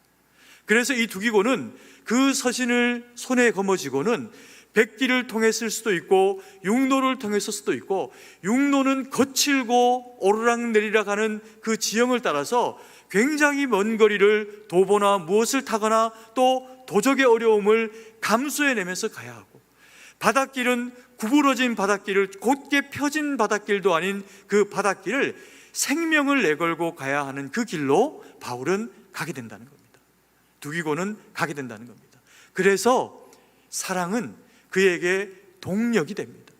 그래서 이 두기고는 그 서신을 손에 거머쥐고는 백기를 통했을 수도 있고 육로를 통했을 수도 있고 육로는 거칠고 오르락내리락 하는 그 지형을 따라서 굉장히 먼 거리를 도보나 무엇을 타거나 또 도적의 어려움을 감수해내면서 가야 하고 바닷길은 구부러진 바닷길을 곧게 펴진 바닷길도 아닌 그 바닷길을 생명을 내걸고 가야 하는 그 길로 바울은 가게 된다는 겁니다. 두기고는 가게 된다는 겁니다. 그래서 사랑은 그에게 동력이 됩니다.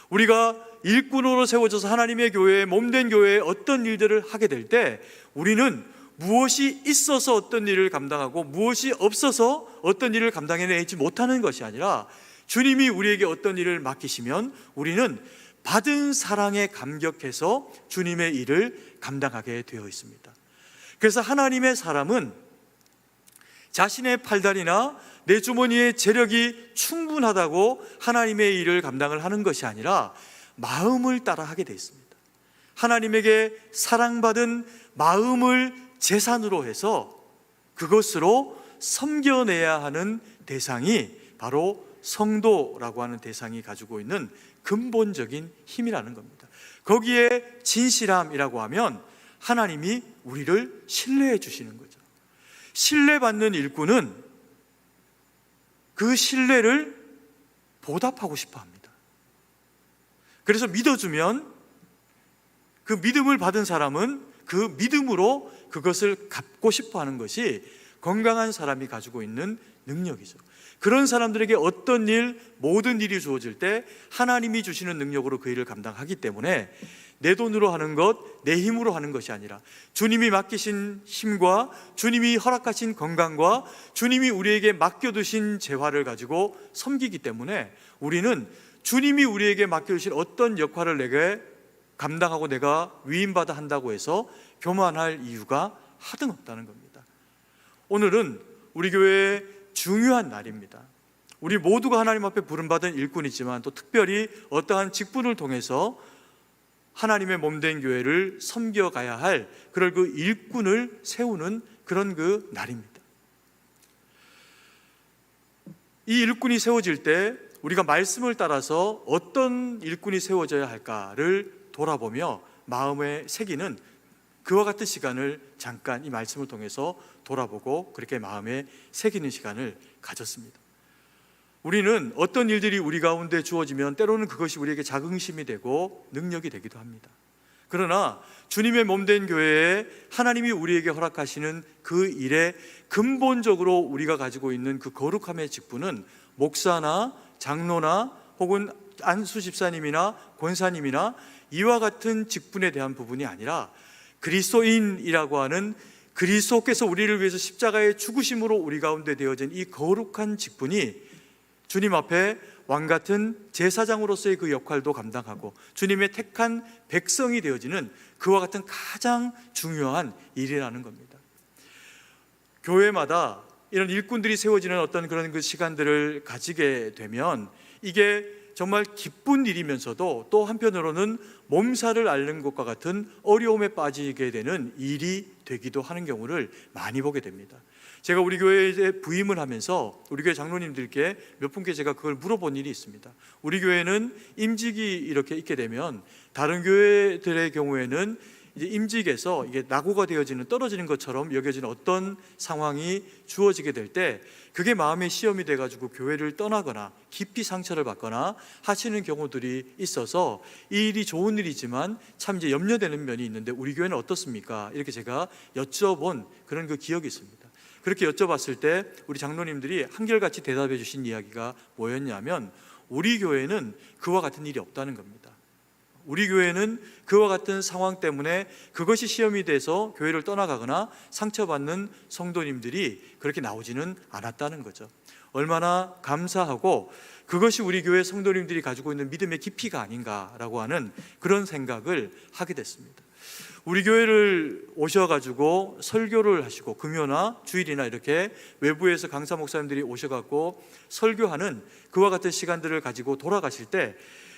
우리가 일꾼으로 세워져서 하나님의 교회에 몸된 교회에 어떤 일들을 하게 될 때 우리는 무엇이 있어서 어떤 일을 감당하고 무엇이 없어서 어떤 일을 감당해내지 못하는 것이 아니라 주님이 우리에게 어떤 일을 맡기시면 우리는 받은 사랑에 감격해서 주님의 일을 감당하게 되어 있습니다. 그래서 하나님의 사람은 자신의 팔다리나 내 주머니에 재력이 충분하다고 하나님의 일을 감당을 하는 것이 아니라 마음을 따라 하게 되어 있습니다. 하나님에게 사랑받은 마음을 재산으로 해서 그것으로 섬겨내야 하는 대상이 바로 성도라고 하는 대상이 가지고 있는 근본적인 힘이라는 겁니다. 거기에 진실함이라고 하면 하나님이 우리를 신뢰해 주시는 거죠. 신뢰받는 일꾼은 그 신뢰를 보답하고 싶어 합니다. 그래서 믿어주면 그 믿음을 받은 사람은 그 믿음으로 그것을 갚고 싶어 하는 것이 건강한 사람이 가지고 있는 능력이죠. 그런 사람들에게 어떤 일, 모든 일이 주어질 때 하나님이 주시는 능력으로 그 일을 감당하기 때문에 내 돈으로 하는 것, 내 힘으로 하는 것이 아니라 주님이 맡기신 힘과 주님이 허락하신 건강과 주님이 우리에게 맡겨두신 재화를 가지고 섬기기 때문에 우리는 주님이 우리에게 맡겨주신 어떤 역할을 내게 감당하고 내가 위임받아 한다고 해서 교만할 이유가 하등 없다는 겁니다. 오늘은 우리 교회의 중요한 날입니다. 우리 모두가 하나님 앞에 부름받은 일꾼이지만 또 특별히 어떠한 직분을 통해서 하나님의 몸된 교회를 섬겨가야 할 그럴 그 일꾼을 세우는 그런 그 날입니다. 이 일꾼이 세워질 때 우리가 말씀을 따라서 어떤 일꾼이 세워져야 할까를 돌아보며 마음에 새기는 그와 같은 시간을 잠깐 이 말씀을 통해서 돌아보고 그렇게 마음에 새기는 시간을 가졌습니다. 우리는 어떤 일들이 우리 가운데 주어지면 때로는 그것이 우리에게 자긍심이 되고 능력이 되기도 합니다. 그러나 주님의 몸된 교회에 하나님이 우리에게 허락하시는 그 일에 근본적으로 우리가 가지고 있는 그 거룩함의 직분은 목사나 장로나 혹은 안수 집사님이나 권사님이나 이와 같은 직분에 대한 부분이 아니라 그리스도인이라고 하는 그리스도께서 우리를 위해서 십자가의 죽으심으로 우리 가운데 되어진 이 거룩한 직분이 주님 앞에 왕같은 제사장으로서의 그 역할도 감당하고 주님의 택한 백성이 되어지는 그와 같은 가장 중요한 일이라는 겁니다. 교회마다 이런 일꾼들이 세워지는 어떤 그런 그 시간들을 가지게 되면 이게 정말 기쁜 일이면서도 또 한편으로는 몸살을 앓는 것과 같은 어려움에 빠지게 되는 일이 되기도 하는 경우를 많이 보게 됩니다. 제가 우리 교회에 부임을 하면서 우리 교회 장로님들께 몇 분께 제가 그걸 물어본 일이 있습니다. 우리 교회는 임직이 이렇게 있게 되면 다른 교회들의 경우에는 이제 임직에서 이게 낙오가 되어지는, 떨어지는 것처럼 여겨지는 어떤 상황이 주어지게 될 때 그게 마음의 시험이 돼가지고 교회를 떠나거나 깊이 상처를 받거나 하시는 경우들이 있어서 이 일이 좋은 일이지만 참 이제 염려되는 면이 있는데 우리 교회는 어떻습니까? 이렇게 제가 여쭤본 그런 그 기억이 있습니다. 그렇게 여쭤봤을 때 우리 장로님들이 한결같이 대답해 주신 이야기가 뭐였냐면 우리 교회는 그와 같은 일이 없다는 겁니다. 우리 교회는 그와 같은 상황 때문에 그것이 시험이 돼서 교회를 떠나가거나 상처받는 성도님들이 그렇게 나오지는 않았다는 거죠. 얼마나 감사하고 그것이 우리 교회 성도님들이 가지고 있는 믿음의 깊이가 아닌가라고 하는 그런 생각을 하게 됐습니다. 우리 교회를 오셔가지고 설교를 하시고 금요나 주일이나 이렇게 외부에서 강사 목사님들이 오셔갖고 설교하는 그와 같은 시간들을 가지고 돌아가실 때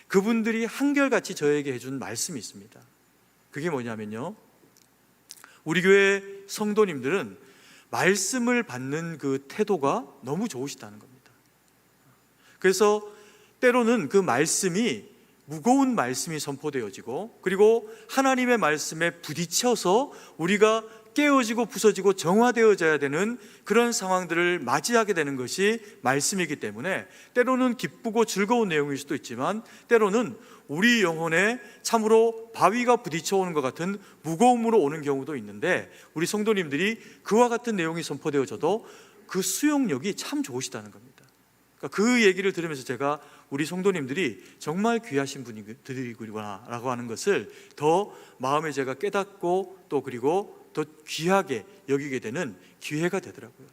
그분들이 한결같이 저에게 해준 말씀이 있습니다. 그게 뭐냐면요, 우리 교회 성도님들은 말씀을 받는 그 태도가 너무 좋으시다는 겁니다. 그래서 때로는 그 말씀이 무거운 말씀이 선포되어지고 그리고 하나님의 말씀에 부딪혀서 우리가 깨어지고 부서지고 정화되어져야 되는 그런 상황들을 맞이하게 되는 것이 말씀이기 때문에 때로는 기쁘고 즐거운 내용일 수도 있지만 때로는 우리 영혼에 참으로 바위가 부딪혀오는 것 같은 무거움으로 오는 경우도 있는데 우리 성도님들이 그와 같은 내용이 선포되어져도 그 수용력이 참 좋으시다는 겁니다. 그러니까 그 얘기를 들으면서 제가 우리 성도님들이 정말 귀하신 분들이구나 라고 하는 것을 더 마음에 제가 깨닫고 또 그리고 더 귀하게 여기게 되는 기회가 되더라고요.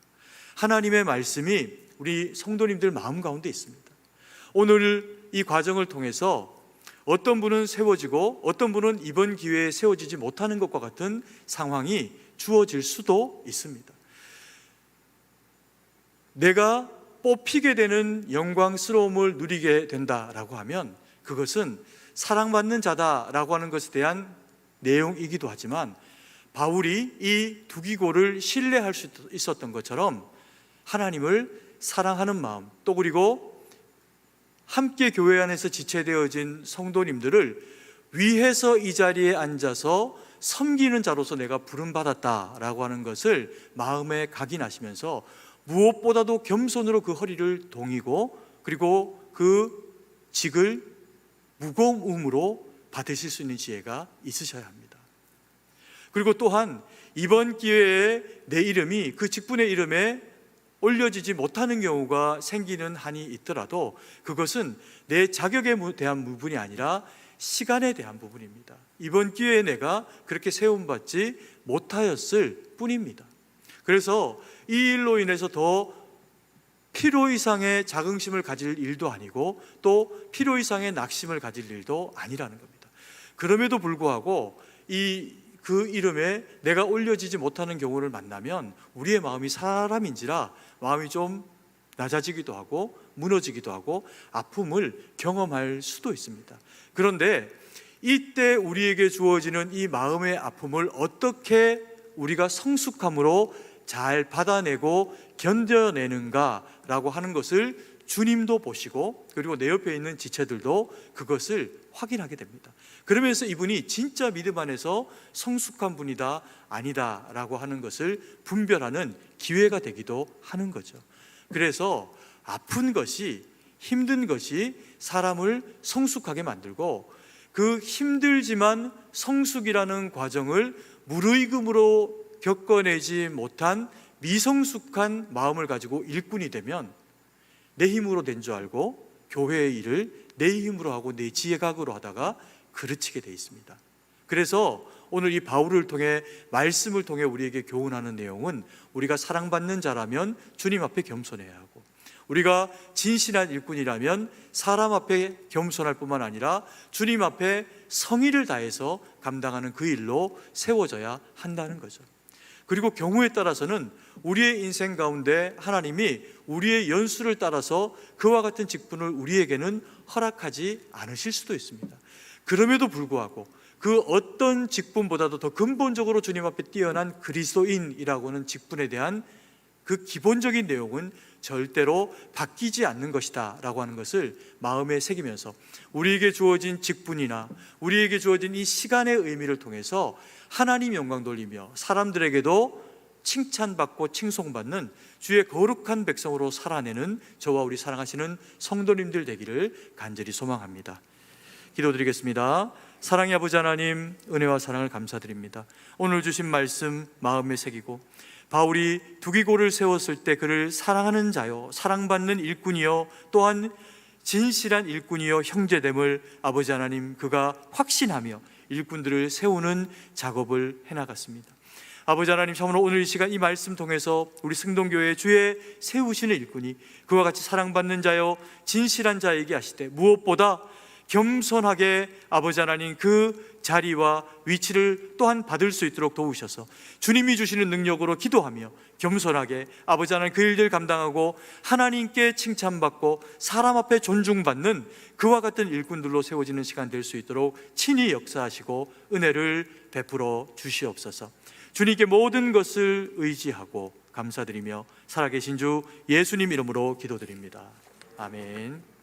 하나님의 말씀이 우리 성도님들 마음 가운데 있습니다. 오늘 이 과정을 통해서 어떤 분은 세워지고 어떤 분은 이번 기회에 세워지지 못하는 것과 같은 상황이 주어질 수도 있습니다. 내가 뽑히게 되는 영광스러움을 누리게 된다라고 하면 그것은 사랑받는 자다라고 하는 것에 대한 내용이기도 하지만 바울이 이 두기고를 신뢰할 수 있었던 것처럼 하나님을 사랑하는 마음 또 그리고 함께 교회 안에서 지체되어진 성도님들을 위해서 이 자리에 앉아서 섬기는 자로서 내가 부름받았다라고 하는 것을 마음에 각인하시면서 무엇보다도 겸손으로 그 허리를 동이고 그리고 그 직을 무거움으로 받으실 수 있는 지혜가 있으셔야 합니다. 그리고 또한 이번 기회에 내 이름이 그 직분의 이름에 올려지지 못하는 경우가 생기는 한이 있더라도 그것은 내 자격에 대한 부분이 아니라 시간에 대한 부분입니다. 이번 기회에 내가 그렇게 세움받지 못하였을 뿐입니다. 그래서 이 일로 인해서 더 필요 이상의 자긍심을 가질 일도 아니고 또 필요 이상의 낙심을 가질 일도 아니라는 겁니다. 그럼에도 불구하고 그 이름에 내가 올려지지 못하는 경우를 만나면 우리의 마음이 사람인지라 마음이 좀 낮아지기도 하고 무너지기도 하고 아픔을 경험할 수도 있습니다. 그런데 이때 우리에게 주어지는 이 마음의 아픔을 어떻게 우리가 성숙함으로 잘 받아내고 견뎌내는가라고 하는 것을 주님도 보시고 그리고 내 옆에 있는 지체들도 그것을 확인하게 됩니다. 그러면서 이분이 진짜 믿음 안에서 성숙한 분이다 아니다 라고 하는 것을 분별하는 기회가 되기도 하는 거죠. 그래서 아픈 것이 힘든 것이 사람을 성숙하게 만들고 그 힘들지만 성숙이라는 과정을 무르익음으로 겪어내지 못한 미성숙한 마음을 가지고 일꾼이 되면 내 힘으로 된 줄 알고 교회의 일을 내 힘으로 하고 내 지혜각으로 하다가 그르치게 돼 있습니다. 그래서 오늘 이 바울을 통해, 말씀을 통해 우리에게 교훈하는 내용은, 우리가 사랑받는 자라면 주님 앞에 겸손해야 하고, 우리가 진실한 일꾼이라면 사람 앞에 겸손할 뿐만 아니라 주님 앞에 성의를 다해서 감당하는 그 일로 세워져야 한다는 거죠. 그리고 경우에 따라서는 우리의 인생 가운데 하나님이 우리의 연수를 따라서 그와 같은 직분을 우리에게는 허락하지 않으실 수도 있습니다. 그럼에도 불구하고 그 어떤 직분보다도 더 근본적으로 주님 앞에 뛰어난 그리스도인이라고 하는 직분에 대한 그 기본적인 내용은 절대로 바뀌지 않는 것이다 라고 하는 것을 마음에 새기면서, 우리에게 주어진 직분이나 우리에게 주어진 이 시간의 의미를 통해서 하나님 영광 돌리며 사람들에게도 칭찬받고 칭송받는 주의 거룩한 백성으로 살아내는 저와 우리 사랑하시는 성도님들 되기를 간절히 소망합니다. 기도드리겠습니다. 사랑의 아버지 하나님, 은혜와 사랑을 감사드립니다. 오늘 주신 말씀 마음에 새기고, 바울이 두기고를 세웠을 때 그를 사랑하는 자요, 사랑받는 일꾼이요, 또한 진실한 일꾼이요 형제됨을 아버지 하나님, 그가 확신하며 일꾼들을 세우는 작업을 해나갔습니다. 아버지 하나님, 참으로 오늘 이 시간 이 말씀 통해서 우리 승동교회 주의 세우시는 일꾼이 그와 같이 사랑받는 자요 진실한 자에게 하시되, 무엇보다 겸손하게 아버지 하나님 그 자리와 위치를 또한 받을 수 있도록 도우셔서 주님이 주시는 능력으로 기도하며 겸손하게 아버지 하나님 그 일들 감당하고 하나님께 칭찬받고 사람 앞에 존중받는 그와 같은 일꾼들로 세워지는 시간 될 수 있도록 친히 역사하시고 은혜를 베풀어 주시옵소서. 주님께 모든 것을 의지하고 감사드리며 살아계신 주 예수님 이름으로 기도드립니다. 아멘.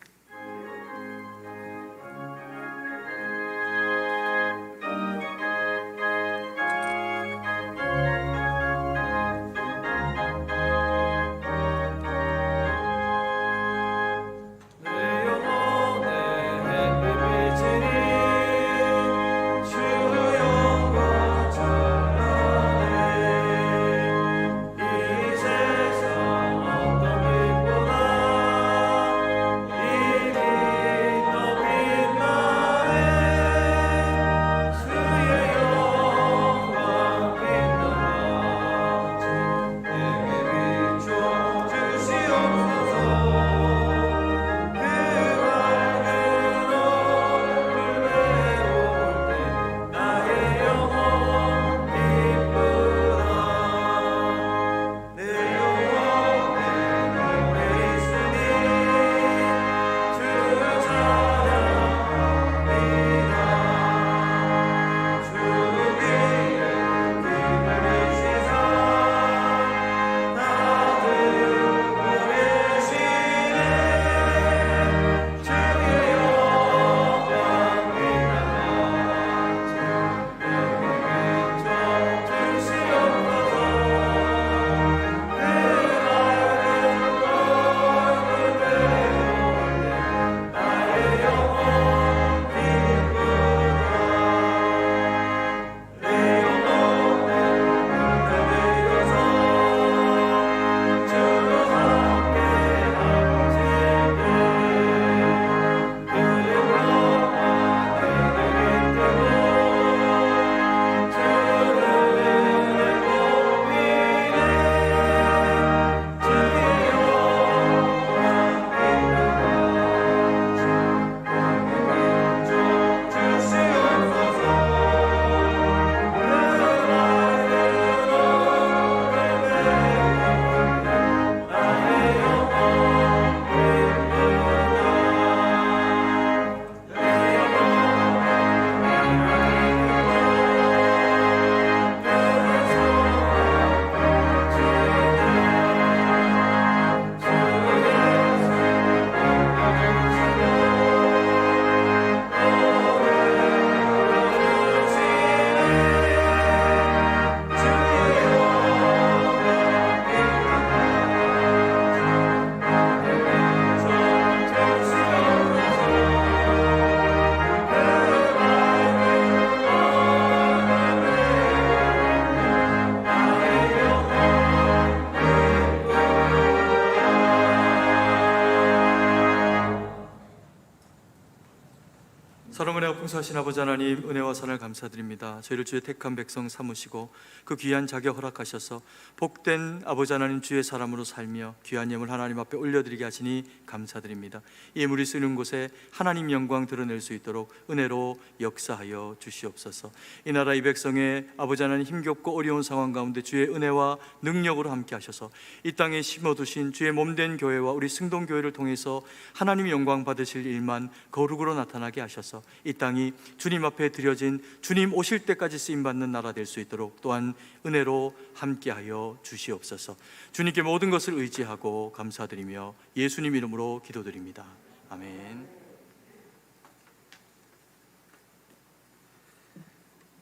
사랑은혜와 풍성하신 아버지 하나님, 은혜와 사랑을 감사드립니다. 저희를 주의 택한 백성 삼으시고 그 귀한 자격 허락하셔서 복된 아버지 하나님 주의 사람으로 살며 귀한 예물 하나님 앞에 올려드리게 하시니 감사드립니다. 예물이 쓰는 곳에 하나님 영광 드러낼 수 있도록 은혜로 역사하여 주시옵소서. 이 나라 이 백성의 아버지 하나님 힘겹고 어려운 상황 가운데 주의 은혜와 능력으로 함께 하셔서 이 땅에 심어두신 주의 몸된 교회와 우리 승동교회를 통해서 하나님 영광 받으실 일만 거룩으로 나타나게 하셔서 이 땅이 주님 앞에 드려진 주님 오실 때까지 쓰임받는 나라 될 수 있도록 또한 은혜로 함께하여 주시옵소서. 주님께 모든 것을 의지하고 감사드리며 예수님 이름으로 기도드립니다. 아멘.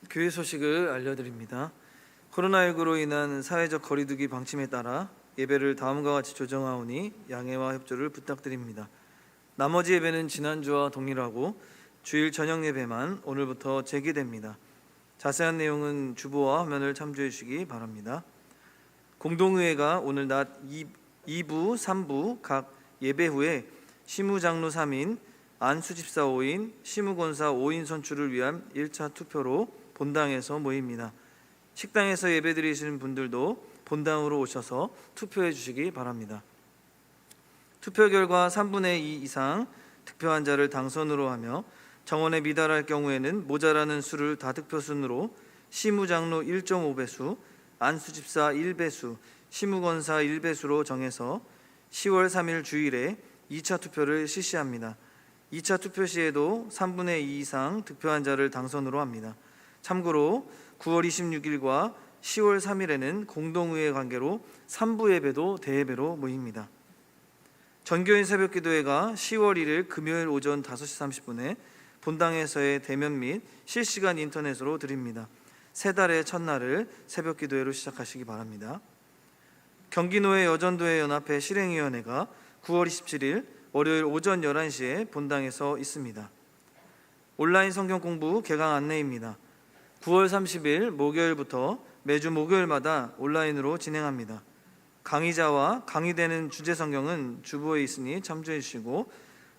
교회 소식을 알려드립니다. 코로나19로 인한 사회적 거리두기 방침에 따라 예배를 다음과 같이 조정하오니 양해와 협조를 부탁드립니다. 나머지 예배는 지난주와 동일하고 주일 저녁 예배만 오늘부터 재개됩니다. 자세한 내용은 주보와 화면을 참조해 주시기 바랍니다. 공동의회가 오늘 낮 2부, 3부 각 예배 후에 시무장로 3인, 안수집사 5인, 시무권사 5인 선출을 위한 1차 투표로 본당에서 모입니다. 식당에서 예배드리시는 분들도 본당으로 오셔서 투표해 주시기 바랍니다. 투표 결과 3분의 2 이상 득표한 자를 당선으로 하며 정원에 미달할 경우에는 모자라는 수를 다득표 순으로 시무장로 1.5배수, 안수집사 1배수, 시무권사 1배수로 정해서 10월 3일 주일에 2차 투표를 실시합니다. 2차 투표 시에도 3분의 2 이상 득표한 자를 당선으로 합니다. 참고로 9월 26일과 10월 3일에는 공동의회 관계로 3부 예배도 대예배로 모입니다. 전교인 새벽기도회가 10월 1일 금요일 오전 5시 30분에 본당에서의 대면 및 실시간 인터넷으로 드립니다. 세 달의 첫날을 새벽기도회로 시작하시기 바랍니다. 경기노회 여전도회 연합회 실행위원회가 9월 27일 월요일 오전 11시에 본당에서 있습니다. 온라인 성경 공부 개강 안내입니다. 9월 30일 목요일부터 매주 목요일마다 온라인으로 진행합니다. 강의자와 강의되는 주제 성경은 주보에 있으니 참조해 주시고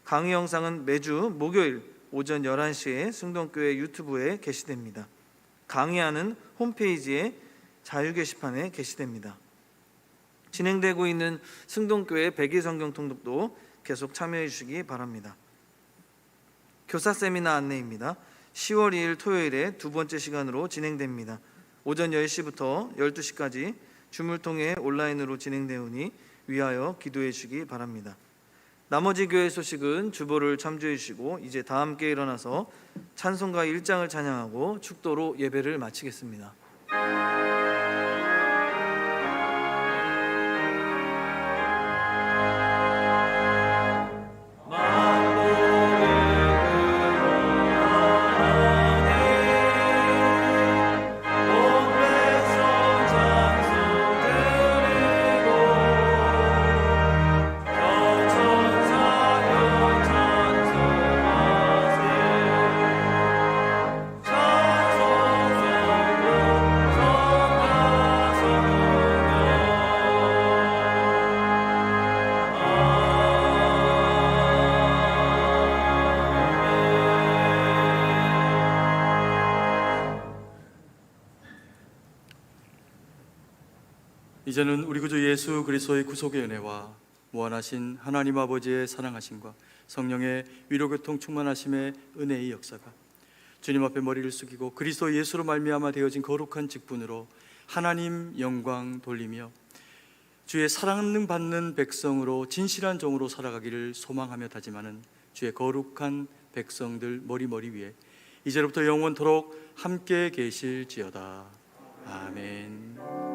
강의 영상은 매주 목요일 오전 11시에 승동교회 유튜브에 게시됩니다. 강의안은 홈페이지에 자유 게시판에 게시됩니다. 진행되고 있는 승동교회 백일성경 통독도 계속 참여해 주시기 바랍니다. 교사 세미나 안내입니다. 10월 2일 토요일에 두 번째 시간으로 진행됩니다. 오전 10시부터 12시까지 줌을 통해 온라인으로 진행되오니 위하여 기도해 주시기 바랍니다. 나머지 교회 소식은 주보를 참조해 주시고 이제 다 함께 일어나서 찬송가 1장을 찬양하고 축도로 예배를 마치겠습니다. 이제는 우리 구주 예수 그리스도의 구속의 은혜와 무한하신 하나님 아버지의 사랑하심과 성령의 위로교통 충만하심의 은혜의 역사가 주님 앞에 머리를 숙이고 그리스도 예수로 말미암아 되어진 거룩한 직분으로 하나님 영광 돌리며 주의 사랑받는 백성으로 진실한 종으로 살아가기를 소망하며 다짐하는 주의 거룩한 백성들 머리 위에 이제로부터 영원토록 함께 계실지어다. 아멘.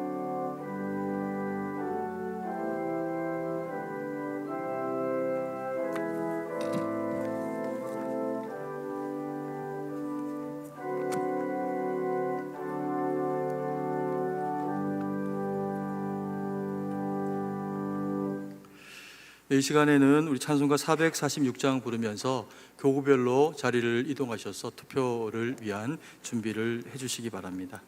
이 시간에는 우리 찬송가 446장 부르면서 교구별로 자리를 이동하셔서 투표를 위한 준비를 해주시기 바랍니다.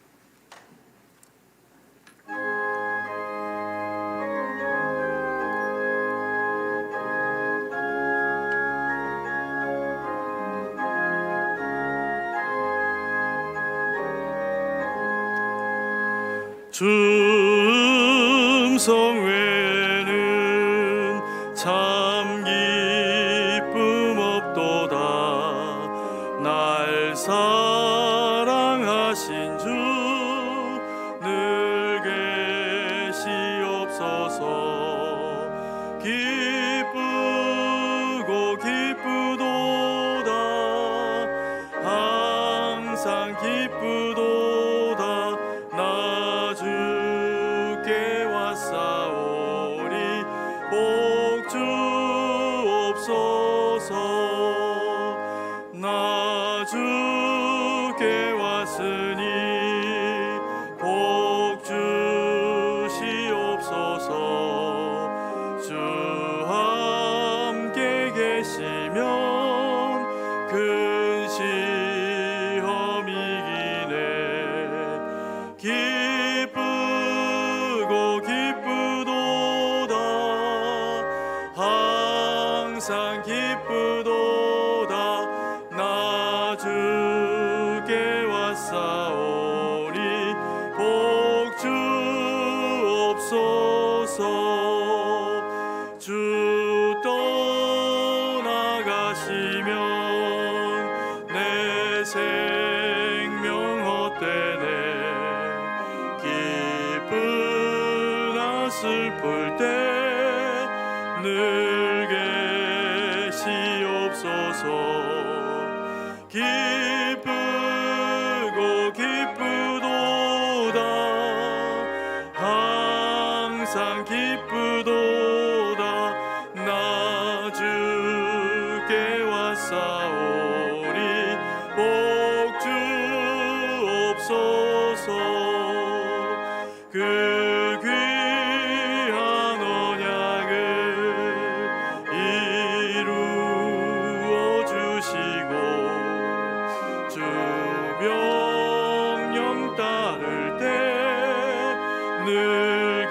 주 음성 외에는 참 기쁨 없도다. 날 사랑하신 주 늘 계시옵소서. 기쁘고 기쁘도다. 항상 기쁘도다. 나 주께 왔사오니 복 주옵소서. 나 주께 왔으니 복 주시옵소서. 주 함께 계시면 큰 시험이 이기네. 기쁘고 기쁘도다. 항상 기쁘도다. 나 주께 왔사오니 복 주옵소서. 주 떠나가시면 내 생명 헛되네. 기쁘나 슬플 때 늘 계시옵소서. 기쁘고 기쁘도다. 항상 기쁘도다. 나 주께 왔사오니 복 주옵소서. 그 귀한 언약을 이루어 주시고 주 명령 따를 때 늘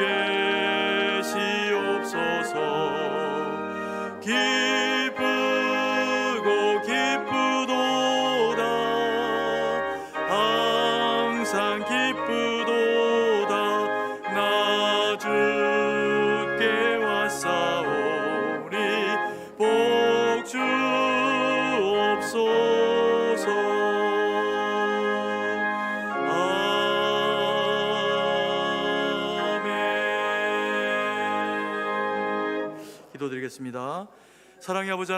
계시옵소서. 기쁘고 기쁘도다. 항상 기쁘도다. 나 주께 왔사오니 복 주옵소서. 아멘. 기도드리겠습니다. 사랑의 아버지 하나님,